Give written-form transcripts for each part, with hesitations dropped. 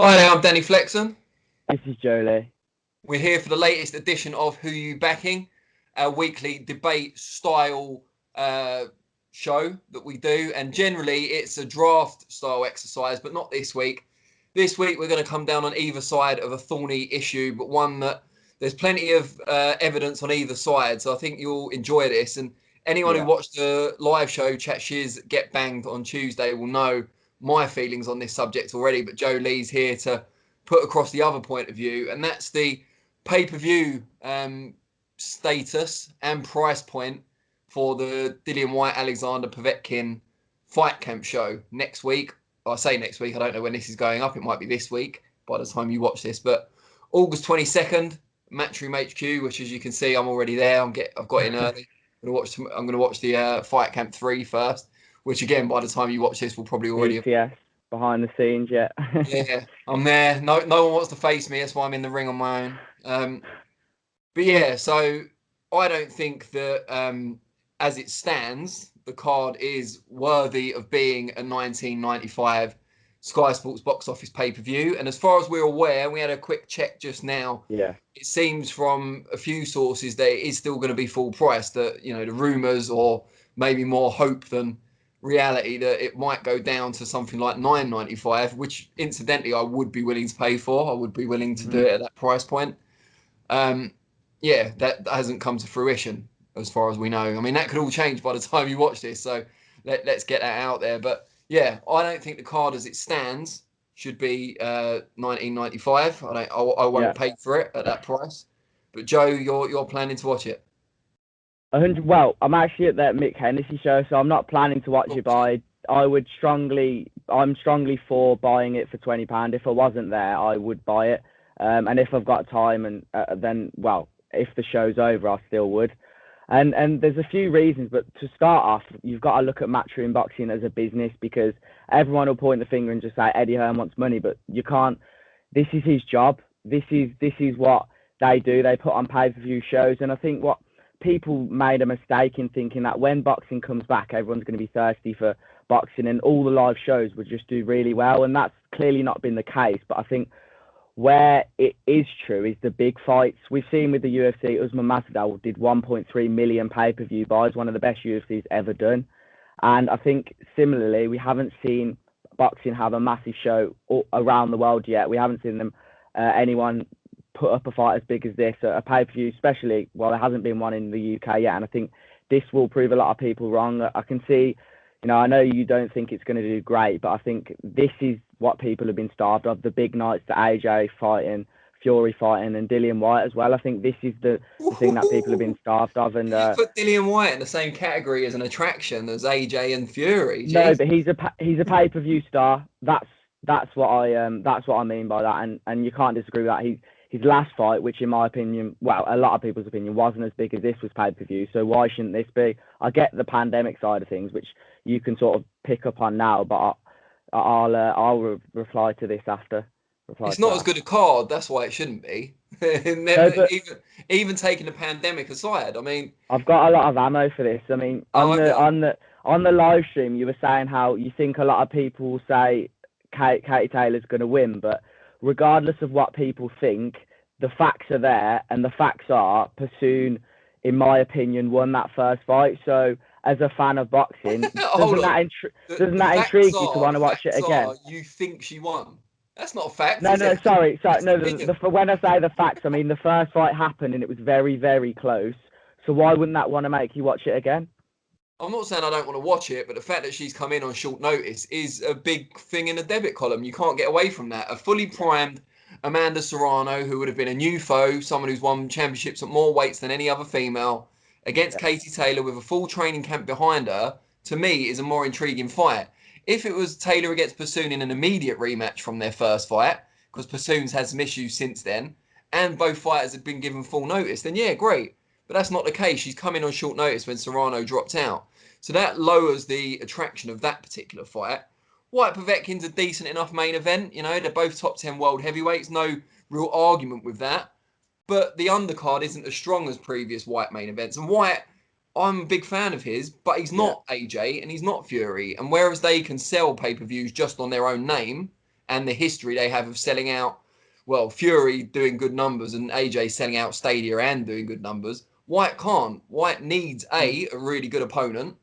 Hi there, I'm Danny Flexen. This is Joe Leigh. We're here for the latest edition of Who You Backing, our weekly debate style uh, show that we do. And generally, it's a draft style exercise, but not this week. This week, we're going to come down on either side of a thorny issue, but one that there's plenty of evidence on either side. So I think you'll enjoy this. And anyone who Yeah. watched the live show, Chat Shiz Get Banged on Tuesday, will know my feelings on this subject already. But Joe Leigh's here to put across the other point of view, and that's the pay-per-view status and price point for the Dillian Whyte Alexander Povetkin fight camp show next week. I say next week, I don't know when this is going up. It might be this week by the time you watch this, but August 22nd, Matchroom HQ, which as you can see, I'm already there. I've got in early. I'm going to watch the Fight Camp 3 first, which again, by the time you watch this, will probably already have. BTS behind the scenes, yeah. Yeah, I'm there. No one wants to face me. That's why I'm in the ring on my own. But yeah, so I don't think that as it stands, the card is worthy of being a 1995 Sky Sports box office pay-per-view. And as far as we're aware, we had a quick check just now. Yeah. It seems from a few sources that it is still going to be full price. That the rumours or maybe more hope than reality that it might go down to something like $9.95, which incidentally I would be willing to pay for. I would be willing to do Mhm. it at that price point. Um, yeah, that hasn't come to fruition as far as we know. I mean, that could all change by the time you watch this. So let's get that out there. But yeah, I don't think the card as it stands should be 1995. I Yeah. won't pay for it at that price. But Joe, you're planning to watch it. 100. Well, I'm actually at that Mick Hennessy show, so I'm not planning to watch it. But I'm strongly for buying it for £20. If I wasn't there, I would buy it. And if I've got time, and then, well, if the show's over, I still would. And there's a few reasons, but to start off, you've got to look at Matchroom Boxing as a business, because everyone will point the finger and just say Eddie Hearn wants money, but you can't. This is his job. This is what they do. They put on pay-per-view shows, and I think what people made a mistake in thinking that when boxing comes back, everyone's going to be thirsty for boxing, and all the live shows would just do really well, and that's clearly not been the case. But I think where it is true is the big fights. We've seen with the UFC, Usman Masvidal did 1.3 million pay-per-view buys, one of the best UFC's ever done. And I think similarly, we haven't seen boxing have a massive show around the world yet. We haven't seen anyone put up a fight as big as this, a pay-per-view, especially, well, there hasn't been one in the UK yet. And I think this will prove a lot of people wrong. I can see, I know you don't think it's going to do great, but I think this is what people have been starved of. The big nights, the AJ fighting, Fury fighting, and Dillian Whyte as well. I think this is the thing that people have been starved of. And You put Dillian Whyte in the same category as an attraction as AJ and Fury. no, Jeez. but he's a pay-per-view star. That's what I mean by that. And you can't disagree with that. His last fight, which in my opinion, well, a lot of people's opinion, wasn't as big as this, was pay-per-view. So why shouldn't this be? I get the pandemic side of things, which you can sort of pick up on now, but I'll reply to this after. Reply It's to not that as good a after. card. That's why it shouldn't be. No, Never, but even taking the pandemic aside. I mean, I've got a lot of ammo for this. I mean, oh, okay. on the live stream, you were saying how you think a lot of people will say Katie Taylor's going to win, but regardless of what people think, the facts are there, and the facts are Pursoon, in my opinion, won that first fight. So, as a fan of boxing, Hold on. doesn't The that facts intrigue you to are want the to watch it facts again? are you think she won. That's not a fact, No, is no, it? sorry. That's an No, opinion. when I say the facts, I mean the first fight happened and it was very, very close. So why wouldn't that want to make you watch it again? I'm not saying I don't want to watch it, but the fact that she's come in on short notice is a big thing in the debit column. You can't get away from that. A fully primed Amanda Serrano, who would have been a new foe, someone who's won championships at more weights than any other female, against Yeah, Katie Taylor with a full training camp behind her, to me is a more intriguing fight. If it was Taylor against Pursoon in an immediate rematch from their first fight, because Pursoon's had some issues since then, and both fighters have been given full notice, then yeah, great. But that's not the case. She's come in on short notice when Serrano dropped out. So that lowers the attraction of that particular fight. Whyte Povetkin's a decent enough main event. They're both top 10 world heavyweights. No real argument with that. But the undercard isn't as strong as previous Whyte main events. And Whyte, I'm a big fan of his, but he's yeah, not AJ and he's not Fury. And whereas they can sell pay per views just on their own name and the history they have of selling out, well, Fury doing good numbers and AJ selling out Stadia and doing good numbers, Whyte can't. Whyte needs a really good opponent,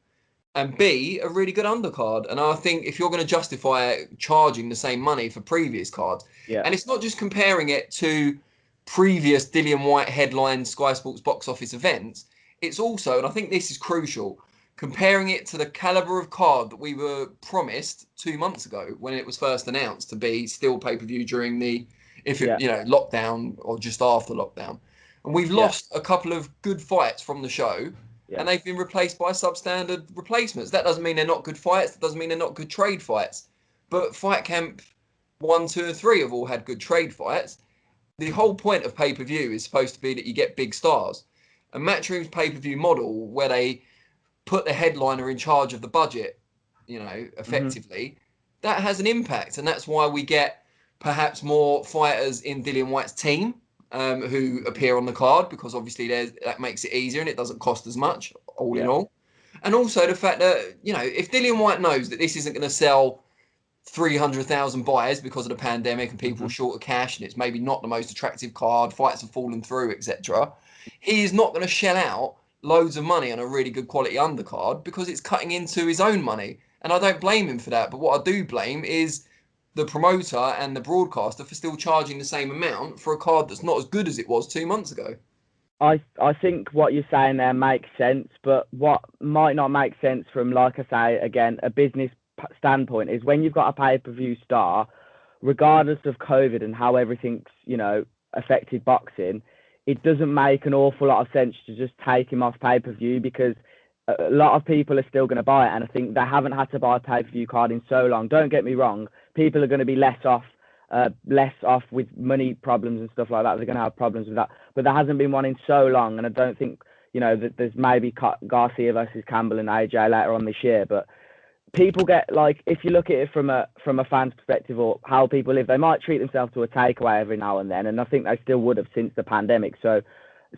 and B, a really good undercard. And I think if you're going to justify charging the same money for previous cards, and it's not just comparing it to previous Dillian Whyte headline Sky Sports box office events, it's also, and I think this is crucial, comparing it to the caliber of card that we were promised 2 months ago when it was first announced to be still pay-per-view during the, lockdown or just after lockdown. And we've lost a couple of good fights from the show, and they've been replaced by substandard replacements. That doesn't mean they're not good fights. That doesn't mean they're not good trade fights. But Fight Camp 1, 2, and 3 have all had good trade fights. The whole point of pay-per-view is supposed to be that you get big stars. And Matchroom's pay-per-view model, where they put the headliner in charge of the budget, effectively, that has an impact. And that's why we get perhaps more fighters in Dillian Whyte's team who appear on the card, because obviously that makes it easier and it doesn't cost as much, all in all. And also the fact that, if Dillian Whyte knows that this isn't going to sell 300,000 buys because of the pandemic and people are short of cash and it's maybe not the most attractive card, fights have fallen through, etc., he is not going to shell out loads of money on a really good quality undercard because it's cutting into his own money. And I don't blame him for that. But what I do blame is the promoter and the broadcaster for still charging the same amount for a card that's not as good as it was 2 months ago. I think what you're saying there makes sense, but what might not make sense from, like I say, again, a business standpoint is when you've got a pay-per-view star, regardless of COVID and how everything's, affected boxing, it doesn't make an awful lot of sense to just take him off pay-per-view because a lot of people are still going to buy it. And I think they haven't had to buy a pay-per-view card in so long. Don't get me wrong. People are going to be less off with money problems and stuff like that. They're going to have problems with that. But there hasn't been one in so long. And I don't think, that there's maybe Garcia versus Campbell and AJ later on this year. But people get, like, if you look at it from a fan's perspective or how people live, they might treat themselves to a takeaway every now and then. And I think they still would have since the pandemic. So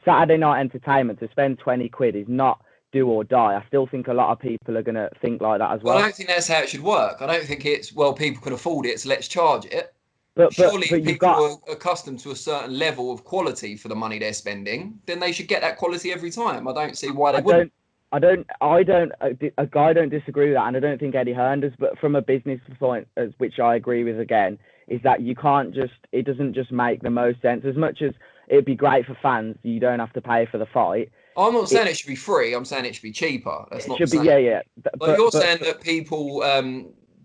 Saturday night entertainment, to spend 20 quid is not do or die. I still think a lot of people are going to think like that as well. I don't think that's how it should work. I don't think it's, well, people can afford it, so let's charge it. But surely if people are accustomed to a certain level of quality for the money they're spending, then they should get that quality every time. I don't see why they wouldn't. I don't disagree with that, and I don't think Eddie Hearn does. But from a business point, which I agree with again, is that you can't it doesn't just make the most sense. As much as it'd be great for fans, you don't have to pay for the fight. I'm not saying it should be free. I'm saying it should be cheaper. That's not should be, yeah. But you're saying that people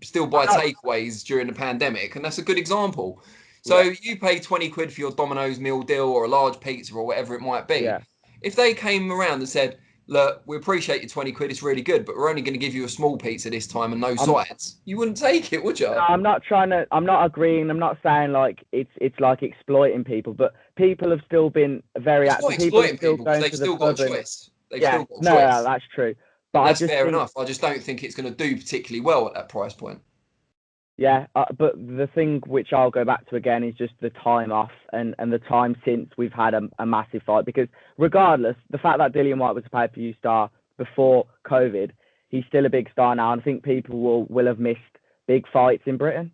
still buy takeaways during the pandemic, and that's a good example. So you pay 20 quid for your Domino's meal deal or a large pizza or whatever it might be. Yeah. If they came around and said, look, we appreciate your 20 quid, it's really good, but we're only going to give you a small pizza this time and no sides, you wouldn't take it, would you? No, I'm not agreeing. I'm not saying like it's like exploiting people, but people have still been very active. It's not exploiting people because they've still got a choice. No, that's true. But that's fair enough. I just don't think it's going to do particularly well at that price point. Yeah, but the thing which I'll go back to again is just the time off and the time since we've had a massive fight. Because regardless, the fact that Dillian Whyte was a pay-per-view star before COVID, he's still a big star now. And I think people will have missed big fights in Britain.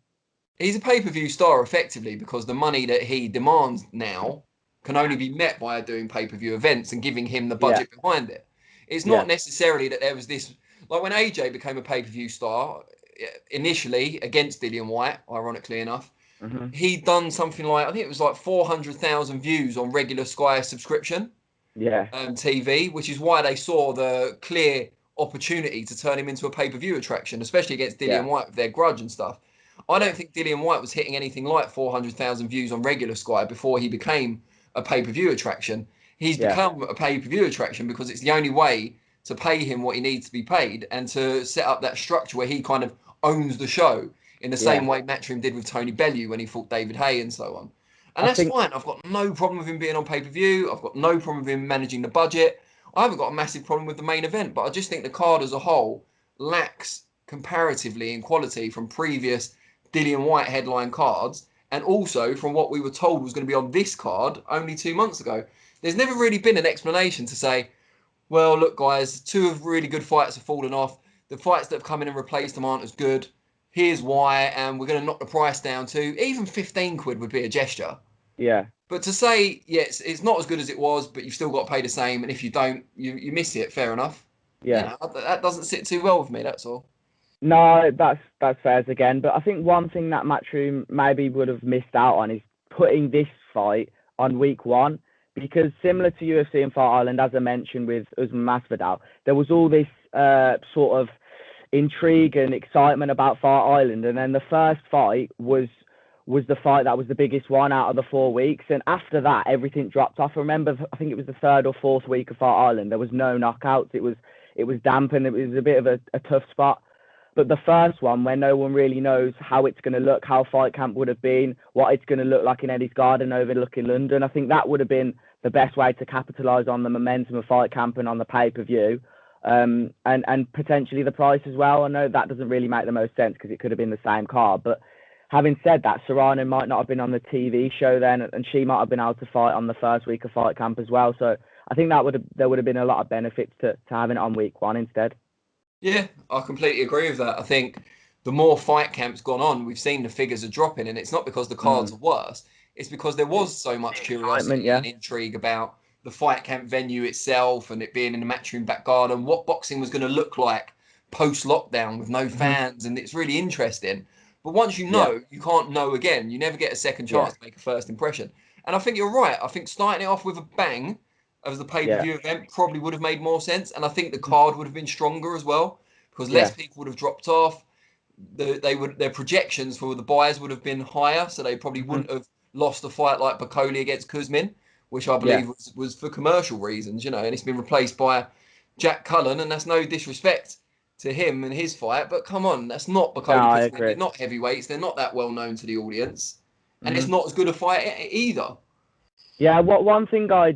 He's a pay-per-view star effectively because the money that he demands now can only be met by doing pay-per-view events and giving him the budget behind it. It's not necessarily that there was this... Like when AJ became a pay-per-view star... initially against Dillian Whyte, ironically enough, he'd done something like, I think it was like 400,000 views on regular Sky subscription TV, which is why they saw the clear opportunity to turn him into a pay-per-view attraction, especially against Dillian Whyte with their grudge and stuff. I don't think Dillian Whyte was hitting anything like 400,000 views on regular Sky before he became a pay-per-view attraction. He's become a pay-per-view attraction because it's the only way to pay him what he needs to be paid and to set up that structure where he kind of owns the show in the same way Matchroom did with Tony Bellew when he fought David Haye and so on. And that's fine. I've got no problem with him being on pay-per-view. I've got no problem with him managing the budget. I haven't got a massive problem with the main event, but I just think the card as a whole lacks comparatively in quality from previous Dillian Whyte headline cards and also from what we were told was going to be on this card only 2 months ago. There's never really been an explanation to say, well, look, guys, 2 of really good fights have fallen off. The fights that have come in and replaced them aren't as good. here's why, and we're going to knock the price down to even 15 quid would be a gesture. Yeah. But to say, yes, it's not as good as it was, but you've still got to pay the same, and if you don't, you miss it. Fair enough. Yeah. That doesn't sit too well with me. That's all. No, that's fair again. But I think one thing that Matchroom maybe would have missed out on is putting this fight on week one, because similar to UFC and Fight Island, as I mentioned with Usman Masvidal, there was all this sort of intrigue and excitement about Fight Island, and then the first fight was the fight that was the biggest one out of the 4 weeks, and after that everything dropped off. I remember, I think it was the third or fourth week of Fight Island, there was no knockouts. It was damp, and it was a bit of a tough spot. But the first one, where no one really knows how it's going to look, how Fight Camp would have been, what it's going to look like in Eddie's Garden overlooking London, I think that would have been the best way to capitalise on the momentum of Fight Camp and on the pay-per-view, and potentially the price as well. I know that doesn't really make the most sense because it could have been the same card. But having said that, Serrano might not have been on the TV show then, and she might have been able to fight on the first week of Fight Camp as well. So I think there would have been a lot of benefits to having it on week one instead. Yeah, I completely agree with that. I think the more Fight Camp's gone on, we've seen the figures are dropping, and it's not because the cards are worse. It's because there was so much curiosity and intrigue about the Fight Camp venue itself, and it being in the Matchroom back garden, what boxing was going to look like post-lockdown with no fans, and it's really interesting. But once you know, you can't know again. You never get a second chance to make a first impression. And I think you're right. I think starting it off with a bang as the pay-per-view event probably would have made more sense, and I think the card would have been stronger as well because less people would have dropped off. Their projections for the buyers would have been higher, so they probably wouldn't have lost a fight like Bakoli against Kuzmin, which I believe was for commercial reasons, and it's been replaced by Jack Cullen, and that's no disrespect to him and his fight, but come on, that's not Bakoli Kuzmin. They're not heavyweights, they're not that well known to the audience, and it's not as good a fight either. Yeah, one thing I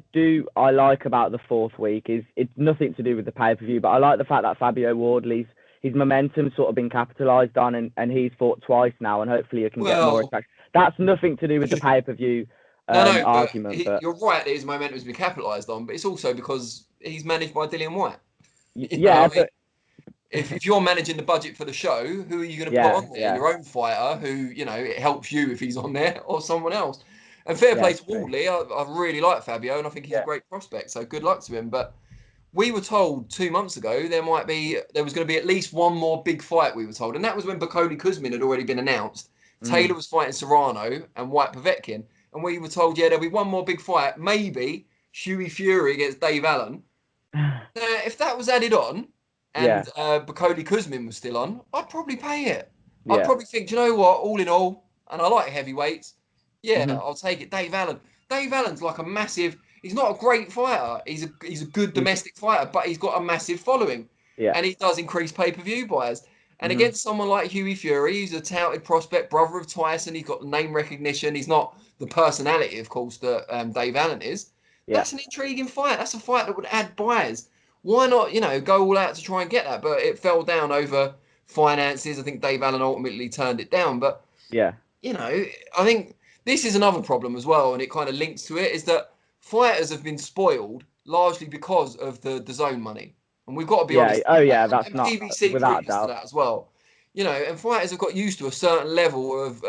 like about the fourth week is it's nothing to do with the pay-per-view, but I like the fact that Fabio Wardley's his momentum's sort of been capitalised on, and he's fought twice now, and hopefully he can get more attacks. That's nothing to do with the pay-per-view argument. But you're right that his momentum has been capitalised on, but it's also because he's managed by Dillian Whyte. But if you're managing the budget for the show, who are you going to put on there? Your own fighter, who it helps you if he's on there, or someone else. And fair play to Wardley. I really like Fabio, and I think he's a great prospect. So good luck to him. But we were told 2 months ago there was going to be at least one more big fight. We were told, and that was when Bakoli Kuzmin had already been announced. Taylor was fighting Serrano and Whyte Povetkin, and we were told there'll be one more big fight, maybe Hughie Fury against Dave Allen. If that was added on, and Bakoli Kuzmin was still on, I'd probably pay it. I'd probably think, do you know what? All in all, and I like heavyweights. I'll take it. Dave Allen. Dave Allen's like a massive. He's not a great fighter. He's a good domestic fighter, but he's got a massive following. And he does increase pay-per-view buyers. And against someone like Hughie Fury, he's a touted prospect, brother of Tyson. He's got name recognition. He's not the personality, of course, that Dave Allen is. That's an intriguing fight. That's a fight that would add buyers. Why not, go all out to try and get that? But it fell down over finances. I think Dave Allen ultimately turned it down. But, I think this is another problem as well, and it kind of links to it, is that fighters have been spoiled largely because of the DAZN money. And we've got to be honest. That's not PBC without doubt. to that as well. And fighters have got used to a certain level of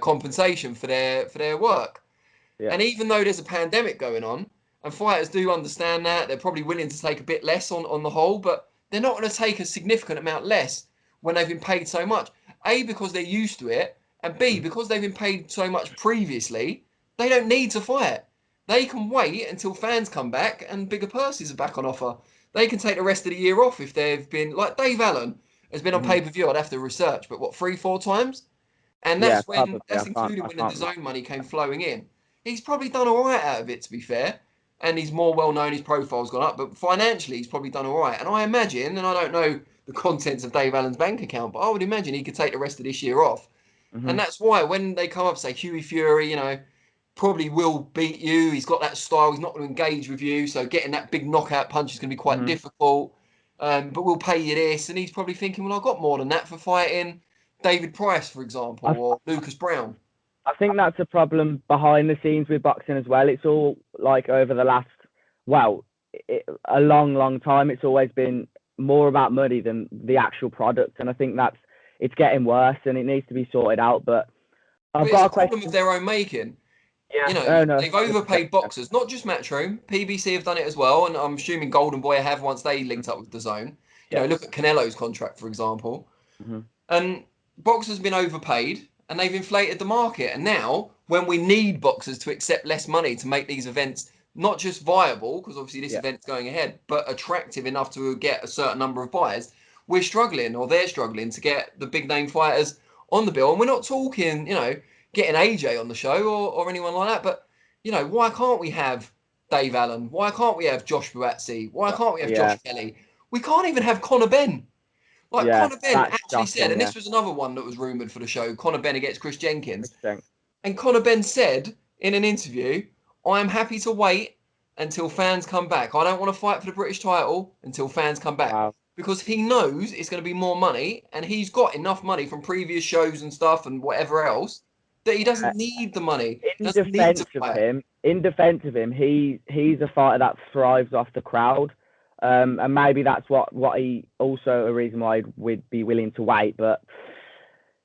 compensation for their work. And even though there's a pandemic going on, and fighters do understand that, they're probably willing to take a bit less on the whole, but they're not going to take a significant amount less when they've been paid so much. A, because they're used to it, and B, because they've been paid so much previously, they don't need to fight. They can wait until fans come back and bigger purses are back on offer. They can take the rest of the year off if they've been, like Dave Allen has been on pay-per-view, I'd have to research, but 3-4 times? And that's including when the DAZN money came flowing in. He's probably done all right out of it, to be fair. And he's more well-known, his profile's gone up, but financially he's probably done all right. And I imagine, and I don't know the contents of Dave Allen's bank account, but I would imagine he could take the rest of this year off. And that's why when they come up, say, Hughie Fury, probably will beat you. He's got that style. He's not going to engage with you. So getting that big knockout punch is going to be quite difficult. But we'll pay you this. And he's probably thinking, well, I got more than that for fighting David Price, for example, or Lucas Brown. I think that's a problem behind the scenes with boxing as well. It's all like over the last, a long, long time. It's always been more about money than the actual product, and I think it's getting worse, and it needs to be sorted out. But I've But it's got a a question. problem of their own making. Yeah. You know, Oh no. they've overpaid boxers, not just Matchroom. PBC have done it as well, and I'm assuming Golden Boy have once they linked up with the Zone. You know, look at Canelo's contract, for example. Mm-hmm. And boxers have been overpaid, and they've inflated the market. And now, when we need boxers to accept less money to make these events not just viable, because obviously this event's going ahead, but attractive enough to get a certain number of buyers, we're struggling, or they're struggling, to get the big name fighters on the bill. And we're not talking, you know, getting AJ on the show or anyone like that. But, you know, why can't we have Dave Allen? Why can't we have Josh Buatsi? Why can't we have Josh Kelly? We can't even have Conor Benn. Like, Conor Benn actually said, and this was another one that was rumoured for the show, Conor Benn against Chris Jenkins. And Conor Benn said in an interview, I am happy to wait until fans come back. I don't want to fight for the British title until fans come back. Wow. Because he knows it's going to be more money, and he's got enough money from previous shows and stuff and whatever else that he doesn't need the money. In defence of him, he's a fighter that thrives off the crowd. And maybe that's what he also a reason why would be willing to wait. But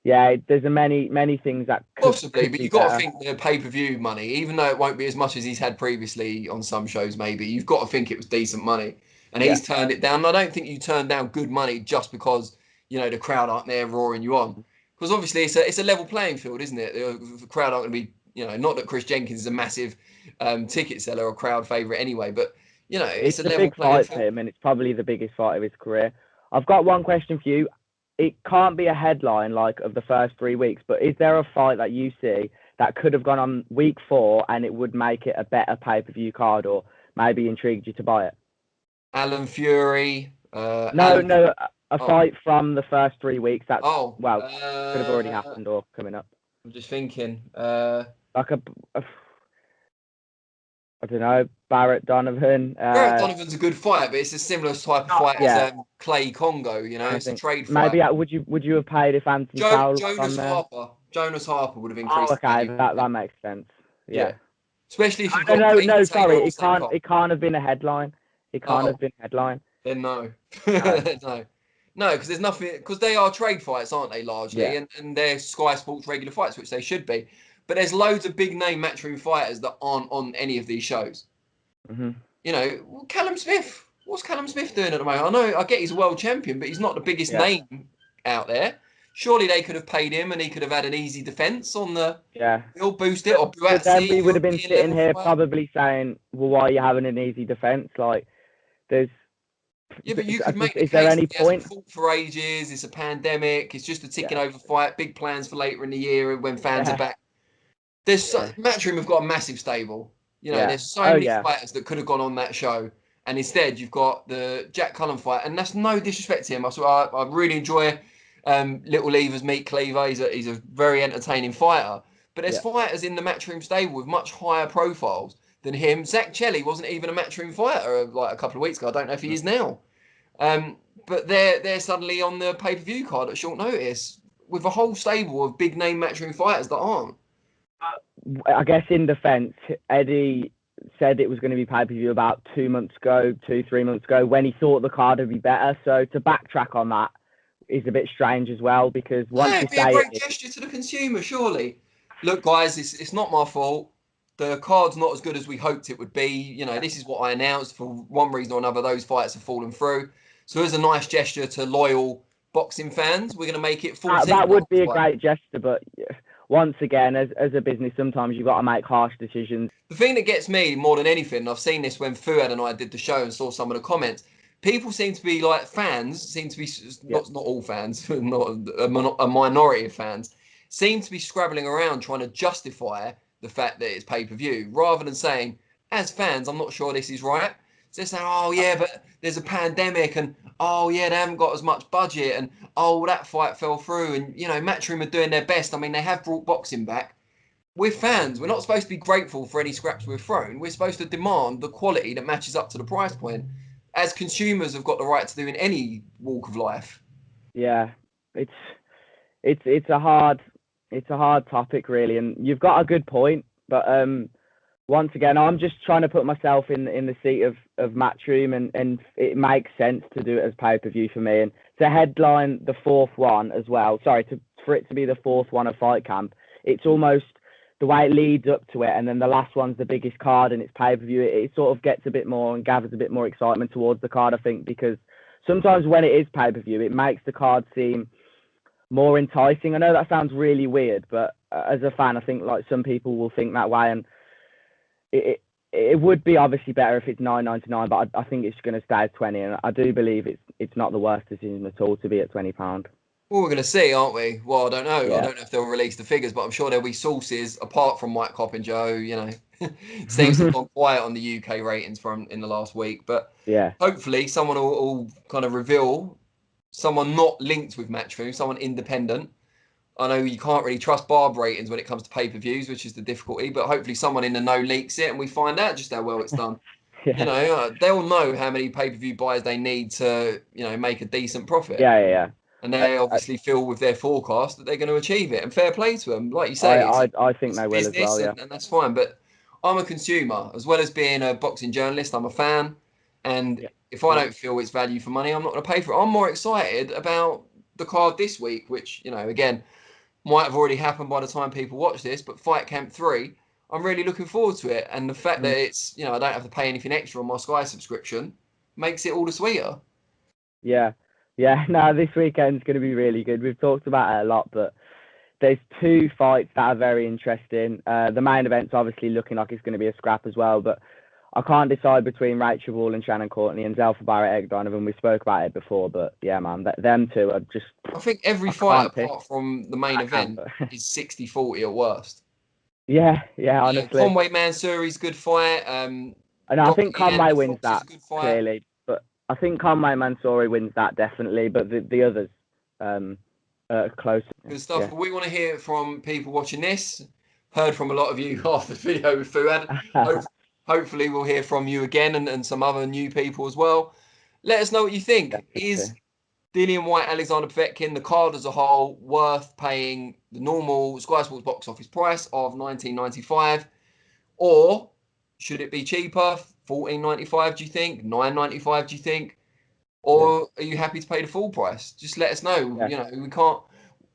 yeah, there's many things that possibly, could but be you've got better. to think the pay-per-view money, even though it won't be as much as he's had previously on some shows, maybe you've got to think it was decent money, and he's turned it down. And I don't think you turn down good money just because, you know, the crowd aren't there roaring you on, because obviously it's a level playing field, isn't it? The crowd aren't going to be, you know, not that Chris Jenkins is a massive ticket seller or crowd favourite anyway, but you know, it's a level big playing fight field for him, and it's probably the biggest fight of his career. I've got one question for you. It can't be a headline like of the first 3 weeks, but is there a fight that you see that could have gone on week 4 and it would make it a better pay-per-view card, or maybe intrigued you to buy it? Alan Fury. No, a fight from the first 3 weeks. That's could have already happened or coming up. I'm just thinking. Like I don't know, Barrett Donovan. Barrett Donovan's a good fight, but it's a similar type of fight as Clay Congo. You know, it's a trade fight. Maybe would you have paid if Anthony Fowler was on there? Jonas Harper would have increased. Oh, okay, that makes sense. Yeah. Especially if you've got no, sorry, it can't have been a headline. It can't have been a headline. Then no, no, because there's nothing, because they are trade fights, aren't they, largely, and they're Sky Sports regular fights, which they should be. But there's loads of big name matchroom fighters that aren't on any of these shows. Mm-hmm. You know, Callum Smith. What's Callum Smith doing at the moment? I get he's a world champion, but he's not the biggest name out there. Surely they could have paid him, and he could have had an easy defence on the. He'll boost it. Or but then we would have been sitting here probably saying, "Well, why are you having an easy defence?" Like, there's. Yeah, but you could make the case there any point? Fought for ages. It's a pandemic. It's just a ticking over fight. Big plans for later in the year when fans are back. There's Matchroom have got a massive stable. You know, there's so many fighters that could have gone on that show, and instead you've got the Jack Cullen fight, and that's no disrespect to him. I really enjoy Little Lever's Meat Cleaver. He's a very entertaining fighter. But there's fighters in the Matchroom stable with much higher profiles than him. Zach Chelly wasn't even a Matchroom fighter like a couple of weeks ago. I don't know if he is now. But they're suddenly on the pay-per-view card at short notice with a whole stable of big name Matchroom fighters that aren't. I guess in defence, Eddie said it was going to be pay-per-view about 3 months ago, when he thought the card would be better. So to backtrack on that is a bit strange as well, because once you say it'd be a great gesture to the consumer, surely. Look, guys, it's not my fault. The card's not as good as we hoped it would be. You know, this is what I announced. For one reason or another, those fights have fallen through. So as a nice gesture to loyal boxing fans, we're going to make it 14. That would be a great gesture, but once again, as a business, sometimes you've got to make harsh decisions. The thing that gets me more than anything, and I've seen this when Fuad and I did the show and saw some of the comments, people seem to be like, fans seem to be, not all fans, not a minority of fans, seem to be scrabbling around trying to justify the fact that it's pay-per-view, rather than saying, as fans, I'm not sure this is right. So they're saying, oh yeah, but there's a pandemic, and oh yeah, they haven't got as much budget, and oh, that fight fell through, and you know, Matchroom are doing their best. I mean, they have brought boxing back. We're fans. We're not supposed to be grateful for any scraps we're thrown. We're supposed to demand the quality that matches up to the price point. As consumers have got the right to do in any walk of life. Yeah, it's a hard topic, really, and you've got a good point, but once again, I'm just trying to put myself in the seat of of Matchroom, and it makes sense to do it as pay-per-view for me. And to headline the fourth one as well, for it to be the fourth one of Fight Camp, it's almost the way it leads up to it, and then the last one's the biggest card and it's pay-per-view. It sort of gets a bit more and gathers a bit more excitement towards the card, I think, because sometimes when it is pay-per-view, it makes the card seem more enticing. I know that sounds really weird, but as a fan, I think like some people will think that way, and it would be obviously better if it's $9.99, but I think it's going to stay at 20, and I do believe it's not the worst decision at all to be at £20. Well, we're going to see, aren't we? Well, I don't know. Yeah. I don't know if they'll release the figures, but I'm sure there'll be sources apart from Mike Cop and Joe. Seems to have gone quiet on the UK ratings from in the last week, but yeah, hopefully someone will kind of reveal someone not linked with Matchroom, someone independent. I know you can't really trust Barb ratings when it comes to pay-per-views, which is the difficulty, but hopefully someone in the know leaks it and we find out just how well it's done. yeah. They'll know how many pay-per-view buys they need to, make a decent profit. Yeah. And they obviously feel with their forecast that they're going to achieve it. And fair play to them. Like you say, I think they will as well, yeah. And that's fine. But I'm a consumer. As well as being a boxing journalist, I'm a fan. And if I don't feel it's value for money, I'm not going to pay for it. I'm more excited about the card this week, which, again, might have already happened by the time people watch this. But Fight Camp 3, I'm really looking forward to it. And the fact that it's, I don't have to pay anything extra on my Sky subscription makes it all the sweeter. Yeah, no, this weekend's going to be really good. We've talked about it a lot, but there's two fights that are very interesting. The main event's obviously looking like it's going to be a scrap as well, but I can't decide between Rachel Wall and Shannon Courtney and Zelfa Barrett Donovan. We spoke about it before, but yeah, man, them two are just... I think every fight apart from the main event is 60-40 at worst. Yeah, honestly. Conway Mansouri's good fight. And I think Conway wins that, clearly. I think Conway Mansouri wins that definitely, but the others are close. Good stuff. Yeah. We want to hear from people watching this. Heard from a lot of you after the video with Fuad. Hopefully we'll hear from you again and some other new people as well. Let us know what you think. Definitely. Is Dillian Whyte, Alexander Povetkin, the card as a whole, worth paying the normal Sky Sports box office price of $19.95? Or should it be cheaper? $14.95, do you think? $9.95, do you think? Or are you happy to pay the full price? Just let us know. Yeah.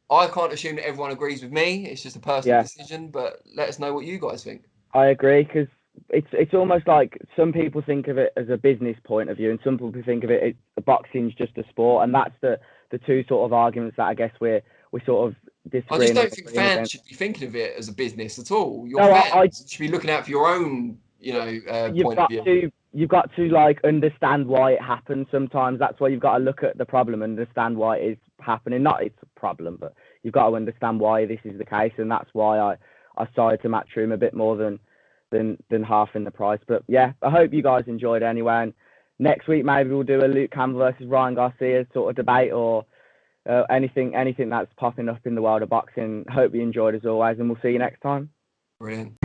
I can't assume that everyone agrees with me. It's just a personal decision, but let us know what you guys think. I agree, because it's almost like some people think of it as a business point of view, and some people think of it as boxing's just a sport, and that's the two sort of arguments that I guess we're sort of disagreeing. I just don't think fans should be thinking of it as a business at all. Fans should be looking out for your own point of view. You've got to like understand why it happens sometimes. That's why you've got to look at the problem and understand why it is happening. Not it's a problem, but you've got to understand why this is the case, and that's why I sided to Matchroom a bit more than half in the price. But yeah, I hope you guys enjoyed anyway. And next week maybe we'll do a Luke Campbell versus Ryan Garcia sort of debate, or anything that's popping up in the world of boxing. Hope you enjoyed as always, and we'll see you next time. Brilliant.